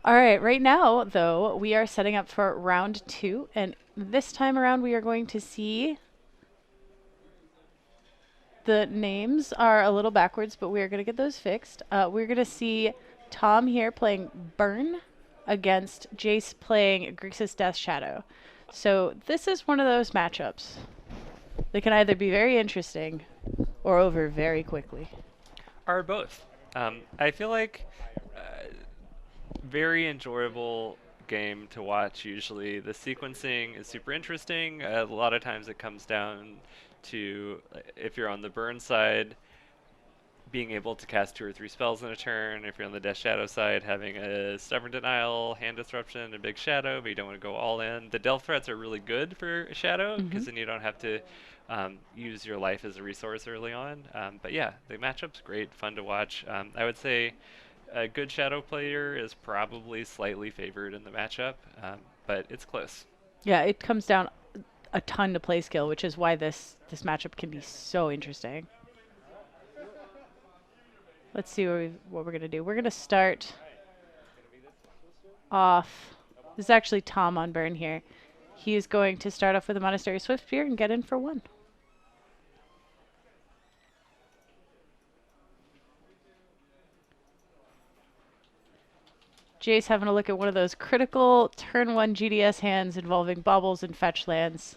All right, right now, though, we are setting up for round two, and this time around we are going to see the names are a little backwards, but we are going to get those fixed. We're going to see Tom here playing Burn against Jace playing Grixis Death Shadow. So this is one of those matchups. They can either be very interesting or over very quickly. Are both. I feel like very enjoyable game to watch usually. The sequencing is super interesting. A lot of times it comes down to if you're on the burn side, being able to cast 2 or 3 spells in a turn. If you're on the Death Shadow side, having a Stubborn Denial, Hand Disruption, and Big Shadow, but you don't want to go all in. The Delve threats are really good for Shadow Mm-hmm. because then you don't have to use your life as a resource early on. But yeah, the matchup's great, fun to watch. I would say a good Shadow player is probably slightly favored in the matchup, but it's close. Yeah, it comes down a ton to play skill, which is why this matchup can be so interesting. Let's see what we're gonna do. We're gonna start off. This is actually Tom on burn here. He is going to start off with a Monastery Swiftspear and get in for one. Jace having a look at one of those critical turn one GDS hands involving baubles and fetch lands.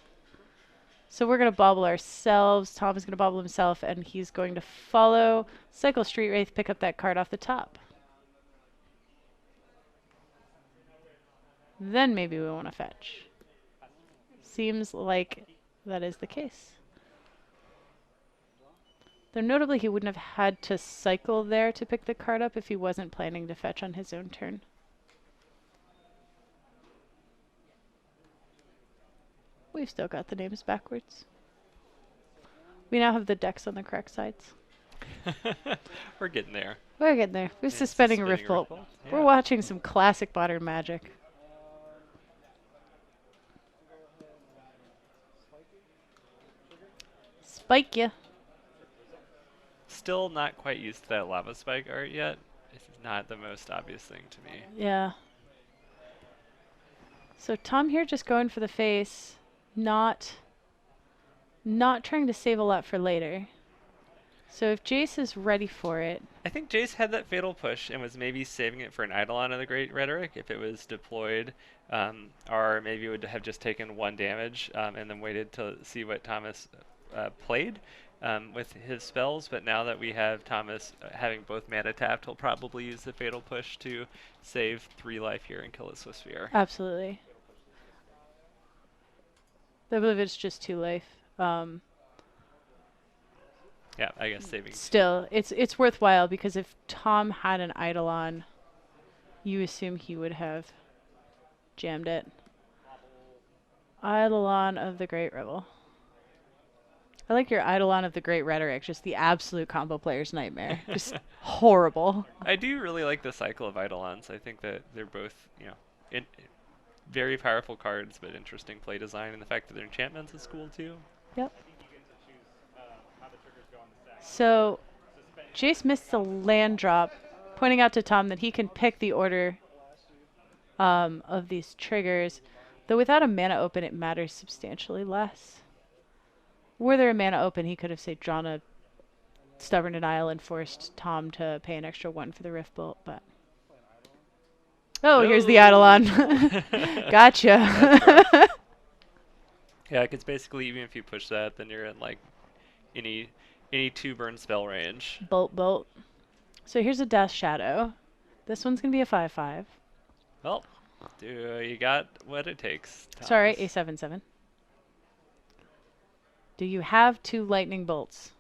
So we're going to bobble ourselves. Tom is going to bobble himself, and he's going to follow Cycle Street Wraith, pick up that card off the top. Then maybe we want to fetch. Seems like that is the case. Though notably, he wouldn't have had to cycle there to pick the card up if he wasn't planning to fetch on his own turn. We've still got the names backwards. We now have the decks on the correct sides. We're getting there. We're getting there. We're It's suspending a suspending Rift a Bolt. Rift We're Yeah. watching some classic modern magic. Spike ya. Still not quite used to that lava spike art yet. It's not the most obvious thing to me. Yeah. So Tom here just going for the face, not trying to save a lot for later. So if Jace is ready for it, I think Jace had that fatal push and was maybe saving it for an Eidolon of the Great Rhetoric if it was deployed, or maybe would have just taken 1 damage and then waited to see what Thomas played with his spells. But now that we have Thomas having both mana tapped, he'll probably use the fatal push to save 3 life here and kill his Swift Sphere. absolutely. I believe it's just 2 life. Yeah, I guess saving 2. Still, it's worthwhile because if Tom had an Eidolon, you assume he would have jammed it. Eidolon of the Great Rebel. I like your Eidolon of the Great Rhetoric, just the absolute combo player's nightmare. Just horrible. I do really like the cycle of Eidolons. I think that they're both, very powerful cards, but interesting play design, and the fact that they're enchantments is cool too. Yep. So, Jace missed the land drop, pointing out to Tom that he can pick the order of these triggers. Though without a mana open, it matters substantially less. Were there a mana open, he could have, say, drawn a Stubborn Denial and forced Tom to pay an extra 1 for the Rift Bolt, but... Oh, here's the Eidolon. Gotcha. Yeah, because basically even if you push that, then you're in like any 2 burn spell range. Bolt, bolt. So here's a Death Shadow. This one's going to be a 5/5. Well, you got what it takes, Sorry, a Thomas. 7/7. Do you have 2 lightning bolts?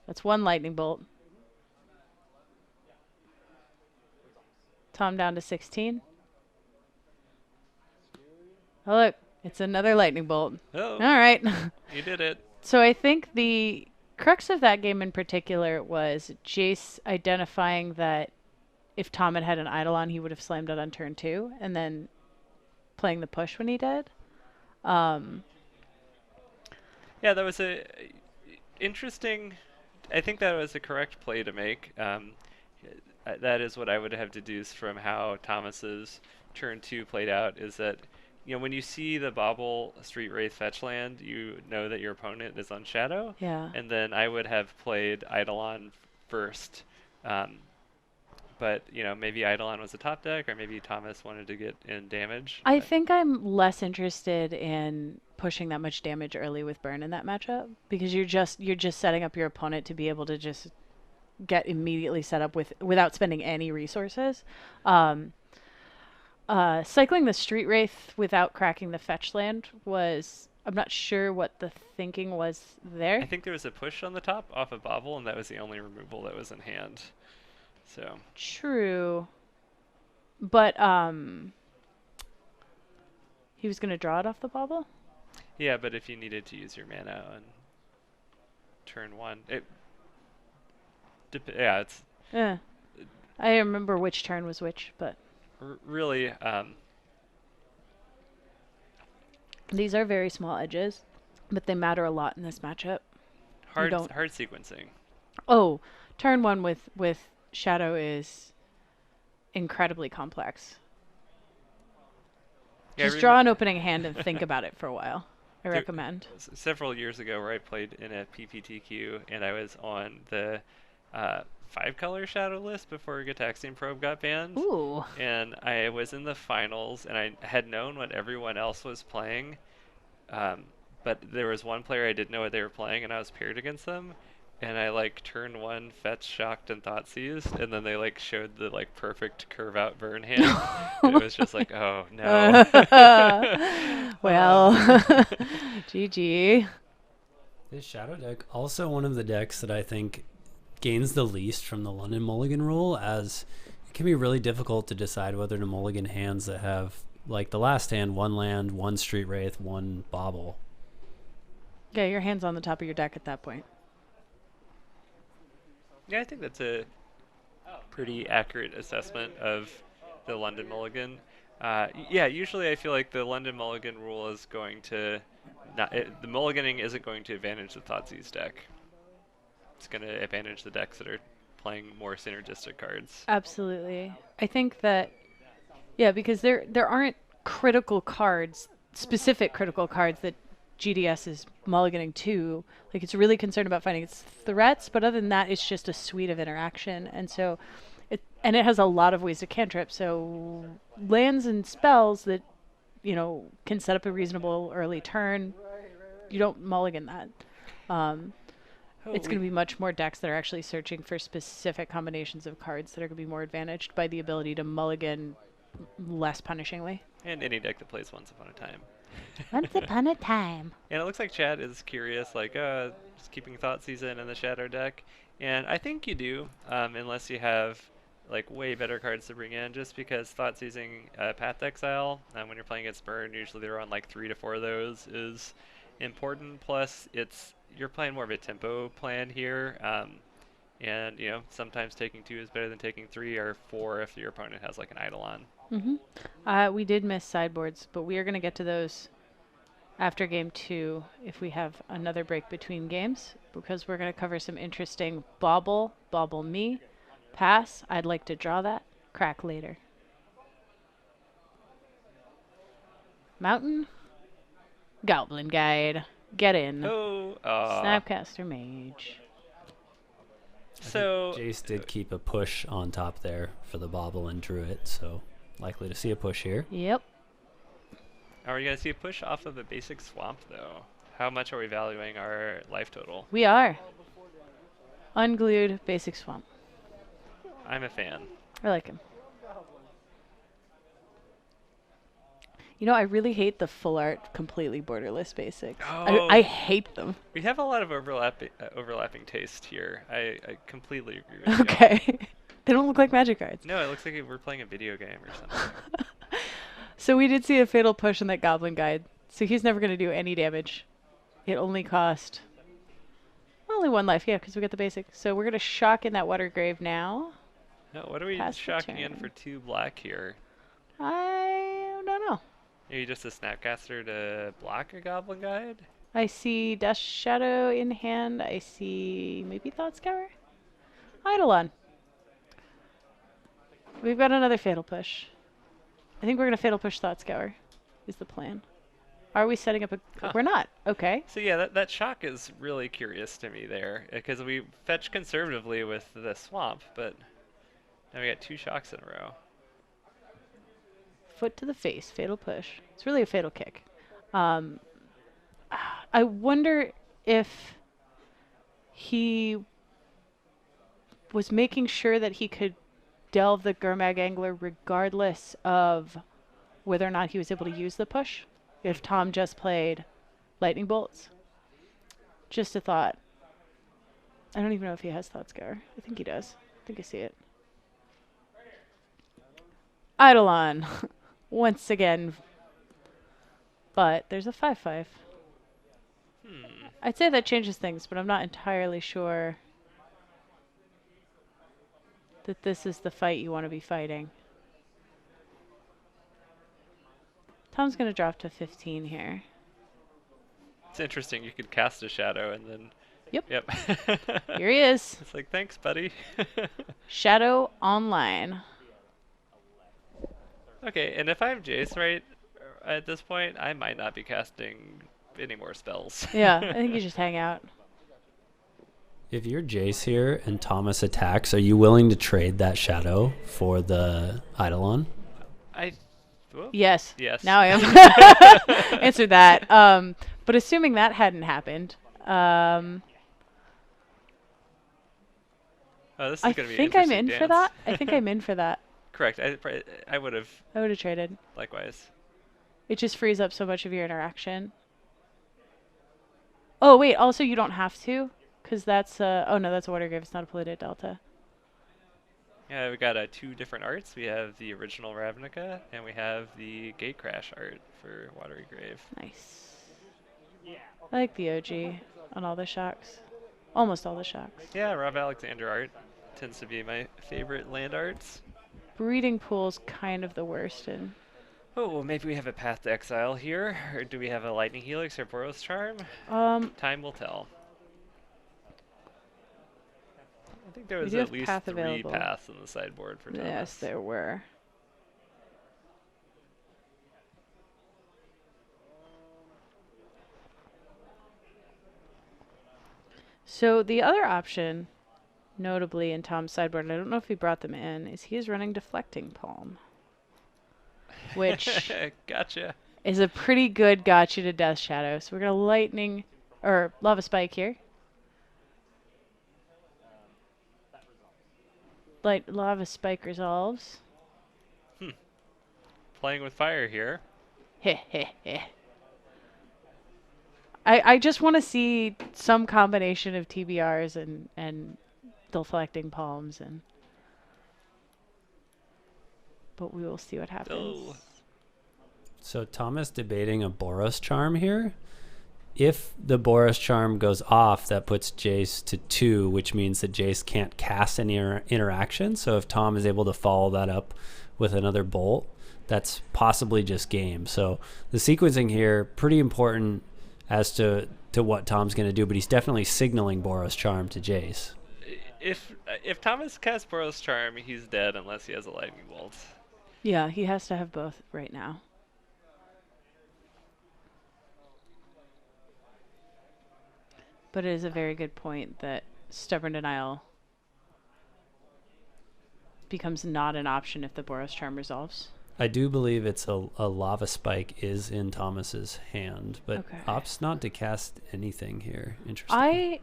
That's 1 lightning bolt. Tom down to 16. Oh, look. It's another lightning bolt. Oh, All right. you did it. So I think the crux of that game in particular was Jace identifying that if Tom had had an Eidolon, he would have slammed it on turn 2, and then playing the push when he did. Yeah, that was a interesting. I think that was the correct play to make. that is what I would have deduced from how Thomas's turn 2 played out, is that when you see the bobble Street Wraith fetch land, you know that your opponent is on Shadow, Yeah. and then I would have played Eidolon first. Um, but maybe Eidolon was a top deck, or maybe Thomas wanted to get in damage. I think I'm less interested in pushing that much damage early with burn in that matchup because you're just setting up your opponent to be able to just get immediately set up without spending any resources. Um, Cycling the Street Wraith without cracking the fetch land was, I'm not sure what the thinking was I there. think there was a push on the top off of Bobble, and that was the only removal that was in hand. So True. But he was going to draw it off the bobble? yeah, but if you needed to use your mana on turn 1, yeah, it's Yeah. I remember which turn was which, but really these are very small edges, but they matter a lot in this matchup. You hard don't. hard sequencing. Oh, turn one with Shadow is incredibly complex. Yeah, Just draw an opening hand and think about it for a while. I recommend. Several years ago where I played in a PPTQ, and I was on the 5-color Shadow list before Gitaxian Probe got banned. Ooh. And I was in the finals, and I had known what everyone else was playing, but there was one player I didn't know what they were playing, and I was paired against them. And I turn 1, fetch, shocked, and thought seized, and then they showed the perfect curve out burn hand. And it was just oh no. Well, GG. This Shadow deck also one of the decks that I think gains the least from the London Mulligan rule, as it can be really difficult to decide whether to mulligan hands that have, like the last hand, 1 land, 1 Street Wraith, 1 Bobble. Yeah, your hand's on the top of your deck at that point. Yeah, I think that's a pretty accurate assessment of the London Mulligan. Yeah, usually I feel like the London Mulligan rule is going to the mulliganing isn't going to advantage the Thoughtseize deck. It's going to advantage the decks that are playing more synergistic cards. Absolutely. I think that, yeah, because there aren't critical cards, specific critical cards that GDS is mulliganing to. Like, it's really concerned about finding its threats, but other than that, it's just a suite of interaction. And so, it has a lot of ways to cantrip. So lands and spells that, can set up a reasonable early turn, you don't mulligan that. It's going to be much more decks that are actually searching for specific combinations of cards that are going to be more advantaged by the ability to mulligan less punishingly. And any deck that plays Once Upon a Time. Once upon a time. And it looks like Chad is curious, just keeping Thoughtseize in the Shadow deck. And I think you do, unless you have way better cards to bring in, just because Thoughtseizing Path Exile, when you're playing against Burn, usually they're on 3 to 4 of those, is important. Plus, you're playing more of a tempo plan here. And, sometimes taking 2 is better than taking 3 or 4 if your opponent has an Eidolon. Mm-hmm. We did miss sideboards, but we are going to get to those after game 2 if we have another break between games, because we're going to cover some interesting bobble me, pass, I'd like to draw that, crack later. Mountain, Goblin Guide, get in. Snapcaster Mage. So Jace did keep a push on top there for the Bobble and drew it, so likely to see a push here. Yep. Are we going to see a push off of a basic swamp, though? How much are we valuing our life total? We are. Unglued basic swamp. I'm a fan. I like him. I really hate the full art, completely borderless basics. Oh. I hate them. We have a lot of overlapping taste here. I completely agree with you. Okay. They don't look like Magic cards. No, it looks like we're playing a video game or something. So we did see a fatal push on that Goblin Guide. So he's never going to do any damage. It only cost only 1 life, yeah, because we got the basic. So we're going to shock in that Water Grave now. No, what are we shocking in for 2 black here? I don't know. Are you just a Snapcaster to block a Goblin Guide? I see Dust Shadow in hand. I see maybe Thought Scour. Eidolon. We've got another fatal push. I think we're going to fatal push Thought Scour is the plan. Are we setting up a... Huh. We're not. Okay. So yeah, that shock is really curious to me there, because we fetch conservatively with the swamp, but now we got 2 shocks in a row. Foot to the face. Fatal push. It's really a fatal kick. I wonder if he was making sure that he could delve the Gurmag Angler regardless of whether or not he was able to use the push. If Tom just played lightning bolts. Just a thought. I don't even know if he has Thought Scour. I think he does. I think I see it. Eidolon. Once again. But there's a 5/5. I'd say that changes things, but I'm not entirely sure that this is the fight you want to be fighting. Tom's going to drop to 15 here. It's interesting. You could cast a shadow and then. Yep. Yep. Here he is. It's like, thanks, buddy. Shadow online. Okay, and if I'm Jace right at this point, I might not be casting any more spells. Yeah, I think you just hang out. If you're Jace here and Thomas attacks, are you willing to trade that shadow for the Eidolon? Yes. Yes. Now I am. Answer that. But assuming that hadn't happened, Oh, this is I gonna be an think I'm interesting in for dance. that. I think I'm in for that. Correct. I would have I would have traded. likewise. It just frees up so much of your interaction. Oh, wait. Also, you don't have to. Because that's... oh, no, that's a Watergrave. It's not a polluted delta. Yeah, we got 2 different arts. We have the original Ravnica, and we have the Gatecrash art for Watery Grave. Nice. I like the OG on all the shocks. Almost all the shocks. Yeah, Rob Alexander art tends to be my favorite land arts. Breeding Pool's kind of the worst in... Oh, well, maybe we have a Path to Exile here, or do we have a Lightning Helix or Boros Charm? Time will tell. I think there was do at have least path 3 available. paths on the sideboard for Thomas. Yes, there were. So the other option, notably in Tom's sideboard, and I don't know if he brought them in, is he is running Deflecting Palm. Which Gotcha. is a pretty good gotcha to Death Shadow. So we're going to Lightning, or Lava Spike here. Lava Spike resolves. Playing with fire here. Heh heh heh. I just want to see some combination of TBRs and deflecting palms, but we will see what happens. Oh. So Thomas debating a Boros charm here. If the Boros charm goes off, that puts Jace to 2, which means that Jace can't cast any interaction. So if Tom is able to follow that up with another bolt, that's possibly just game. So the sequencing here, pretty important as to what Tom's going to do, but he's definitely signaling Boros charm to Jace. If Thomas casts Boros Charm, he's dead unless he has a Lightning Bolt. Yeah, he has to have both right now. But it is a very good point that Stubborn Denial becomes not an option if the Boros Charm resolves. I do believe it's a Lava Spike is in Thomas's hand, but Okay. opts not to cast anything here. Interesting.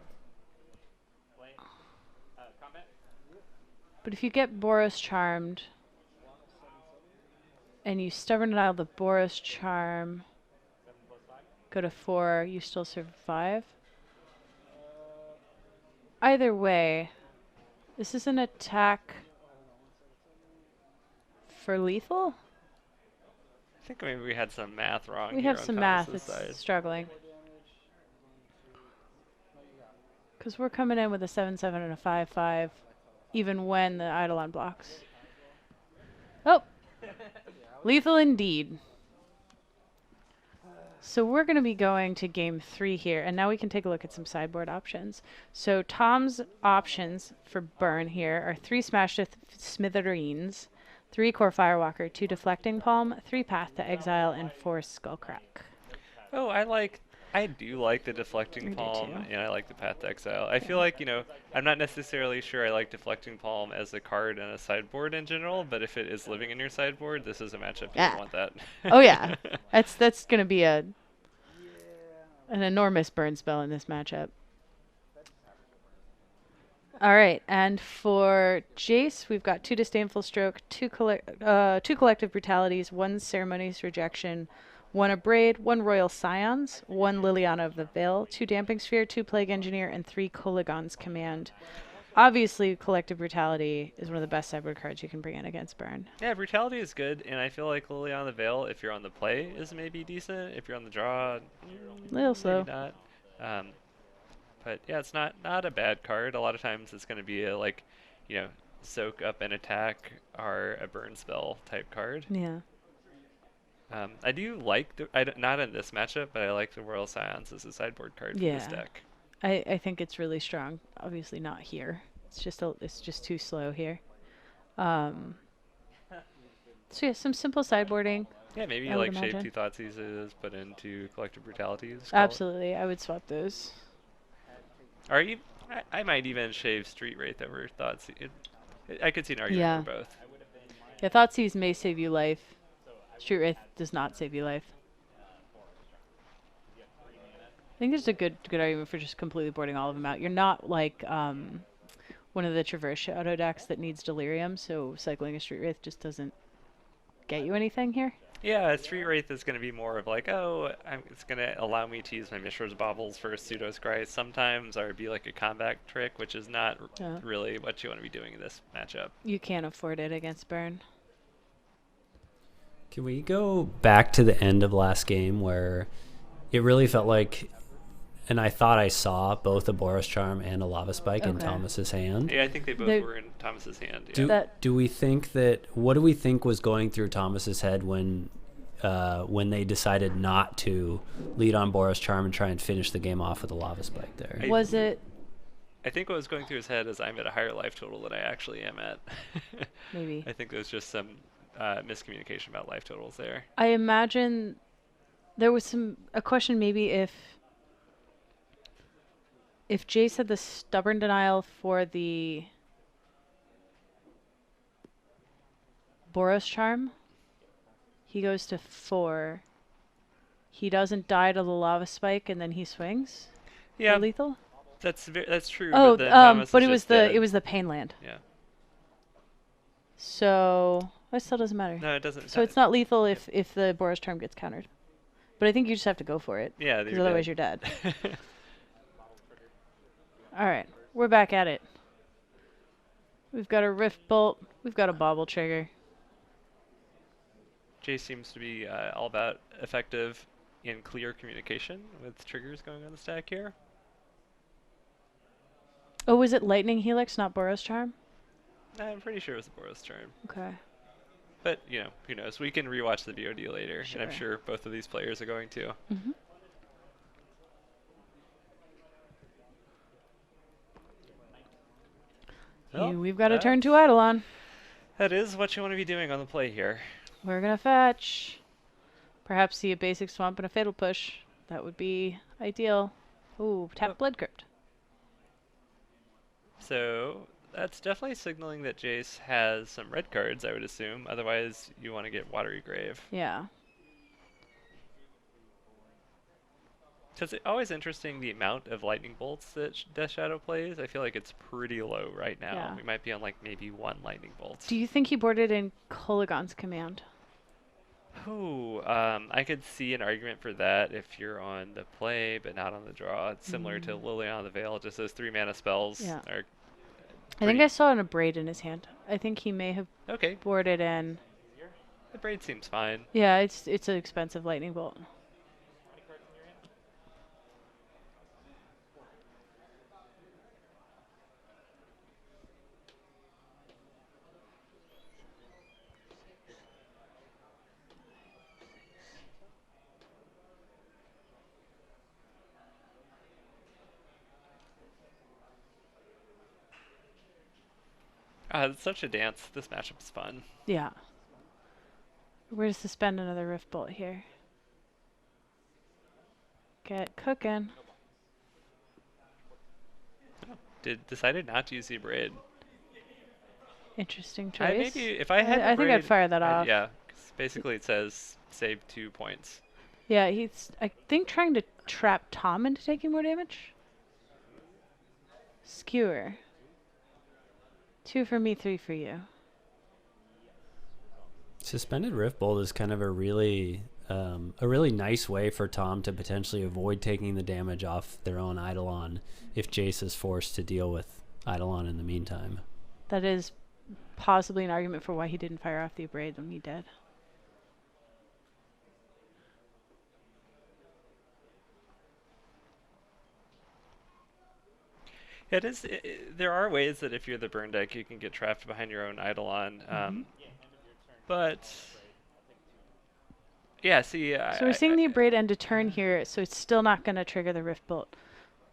But if you get Boros Charmed and you Stubborn Denial the Boros Charm, go to 4, you still survive. Either way, this is an attack for lethal? I think maybe we had some math wrong. We here have on some math Thomas's that's side. struggling. Because we're coming in with a 7/7 and a 5/5, even when the Eidolon blocks. Oh! Lethal indeed. So we're going to be going to game 3 here, and now we can take a look at some sideboard options. So Tom's options for burn here are 3 Smash to Smithereens, 3 Core Firewalker, 2 Deflecting Palm, 3 Path to Exile, and 4 Skullcrack. Oh, I do like the deflecting I do palm, too. and I like the path to exile. I feel Yeah. like, I'm not necessarily sure I like deflecting palm as a card in a sideboard in general, but if it is living in your sideboard, this is a matchup you Yeah. would want that. Oh yeah, that's gonna be an enormous burn spell in this matchup. All right, and for Jace, we've got 2 Disdainful Stroke, 2 Collective Brutalities, 1 Ceremonious Rejection, 1 Abrade, 1 Royal Scions, 1 Liliana of the Veil, 2 Damping Sphere, 2 Plague Engineer, and 3 Kolaghan's Command. Obviously, Collective Brutality is one of the best sideboard cards you can bring in against burn. Yeah, brutality is good, and I feel like Lily on the Veil, if you're on the play, is maybe decent. If you're on the draw, Little slow. maybe not. Um, but yeah, it's not a bad card. A lot of times it's going to be a soak up and attack or a burn spell type card. Yeah. I do like not in this matchup, but I like the Royal Scions as a sideboard card for this Yeah. deck. I think it's really strong. Obviously not here. It's just too slow here. So yeah, some simple sideboarding. Yeah, maybe I would like Shape imagine. 2 Thoughtseize put into Collective Brutalities. Absolutely, I would swap those. Or you, I might even shave Street Wraith over Thoughtseize. I could see an argument for both. Yeah, Thoughtseize may save you life. Street Wraith does not save you life. I think there's a good argument for just completely boarding all of them out. You're not like one of the Traverse Shadow decks that needs Delirium, so cycling a Street Wraith just doesn't get you anything here. Yeah, Street Wraith is going to be more of like, it's going to allow me to use my Mishra's Baubles for Pseudo Scry sometimes, or be like a combat trick, which is not really what you want to be doing in this matchup. You can't afford it against burn. Can we go back to the end of last game where it really felt like, and I thought I saw both a Boros Charm and a Lava Spike in Thomas's hand? Yeah, I think they both were in Thomas's hand. Yeah. Do we think what do we think was going through Thomas's head when they decided not to lead on Boros Charm and try and finish the game off with a Lava Spike there? I think what was going through his head is I'm at a higher life total than I actually am at. Maybe. I think there's just some miscommunication about life totals there. I imagine there was a question maybe if Jace had the Stubborn Denial for the Boros Charm, he goes to 4. He doesn't die to the Lava Spike, and then he swings. Yeah, lethal. That's true. Oh, but it was the Pain Land. Yeah. So it still doesn't matter. No, it doesn't. So it's not lethal if the Boros Charm gets countered. But I think you just have to go for it. Yeah, because otherwise you're dead. All right, we're back at it. We've got a Rift Bolt. We've got a Bobble Trigger. Jay seems to be all about effective and clear communication with triggers going on the stack here. Oh, was it Lightning Helix, not Boros Charm? I'm pretty sure it was the Boros Charm. Okay. But, who knows? We can rewatch the VOD later, Sure. and I'm sure both of these players are going to. Mm-hmm. Well, we've got to turn to Eidolon. That is what you want to be doing on the play here. We're going to fetch. Perhaps see a basic swamp and a fatal push. That would be ideal. Ooh, tap Blood Crypt. So that's definitely signaling that Jace has some red cards, I would assume. Otherwise, you want to get Watery Grave. Yeah. Because it's always interesting the amount of lightning bolts that Death Shadow plays. I feel like it's pretty low right now. Yeah. We might be on like maybe 1 lightning bolt. Do you think he boarded in Kolaghan's Command? Ooh, I could see an argument for that if you're on the play but not on the draw. It's similar to Liliana of the Veil. Just those 3 mana spells are. I think I saw an Abrade in his hand. I think he may have boarded in. The Braid seems fine. Yeah, it's an expensive lightning bolt. It's such a dance. This matchup is fun. Yeah. We're gonna suspend another Rift Bolt here. Get cooking. Decided not to use the braid. Interesting I choice. maybe if I had the I think I'd braid, fire that off. yeah, 'cause basically it says save 2 points. Yeah, he's, I think, trying to trap Tom into taking more damage. Skewer. 2 for me, 3 for you. Suspended Rift Bolt is kind of a really nice way for Tom to potentially avoid taking the damage off their own Eidolon if Jace is forced to deal with Eidolon in the meantime. That is possibly an argument for why he didn't fire off the Abrade when he did. There are ways that if you're the burn deck, you can get trapped behind your own Eidolon. But yeah, see. So we're seeing the Abrade end a turn here, so it's still not going to trigger the Rift Bolt.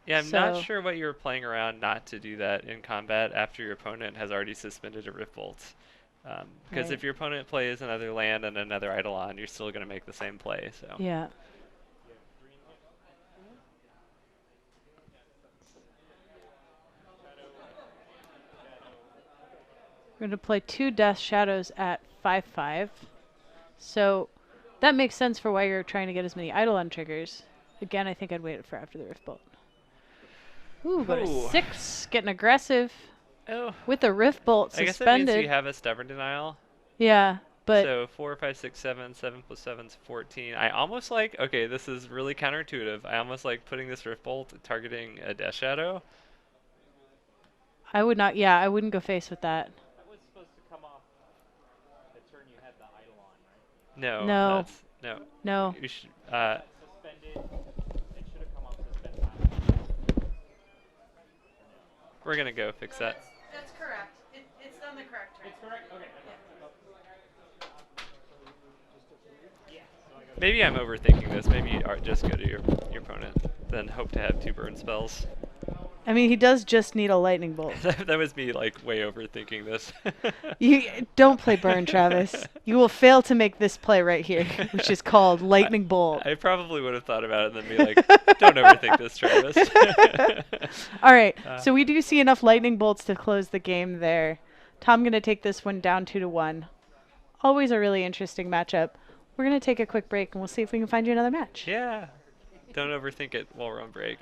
Yeah, I'm not sure what you were playing around not to do that in combat after your opponent has already suspended a Rift Bolt. Because if your opponent plays another land and another Eidolon, you're still going to make the same play. So yeah. We're going to play 2 Death Shadows at 5/5. So that makes sense for why you're trying to get as many Eidolon triggers. Again, I think I'd wait for after the Rift Bolt. Ooh, go to 6. Getting aggressive. Oh. With the Rift Bolt suspended. I guess that means you have a Stubborn Denial. Yeah, but... So 4, 5, 6, 7. 7 plus 7 is 14. I almost like... Okay, this is really counterintuitive. I almost like putting this Rift Bolt targeting a Death Shadow. I would not... Yeah, I wouldn't go face with that. That was supposed to come off the turn you had the Eidolon, right? No. No. No. No. You should... Suspended. It should have come off suspended. We're going to go fix that. That's correct. It's done the correct turn. It's correct? Okay. Maybe I'm overthinking this. Maybe just go to your opponent, then hope to have 2 burn spells. I mean, he does just need a Lightning Bolt. That was me, like, way overthinking this. You don't play burn, Travis. You will fail to make this play right here, which is called Lightning Bolt. I probably would have thought about it and then be like, don't overthink this, Travis. All right, so we do see enough Lightning Bolts to close the game there. Tom going to take this one down 2-1. Always a really interesting matchup. We're going to take a quick break, and we'll see if we can find you another match. Yeah. Don't overthink it while we're on break.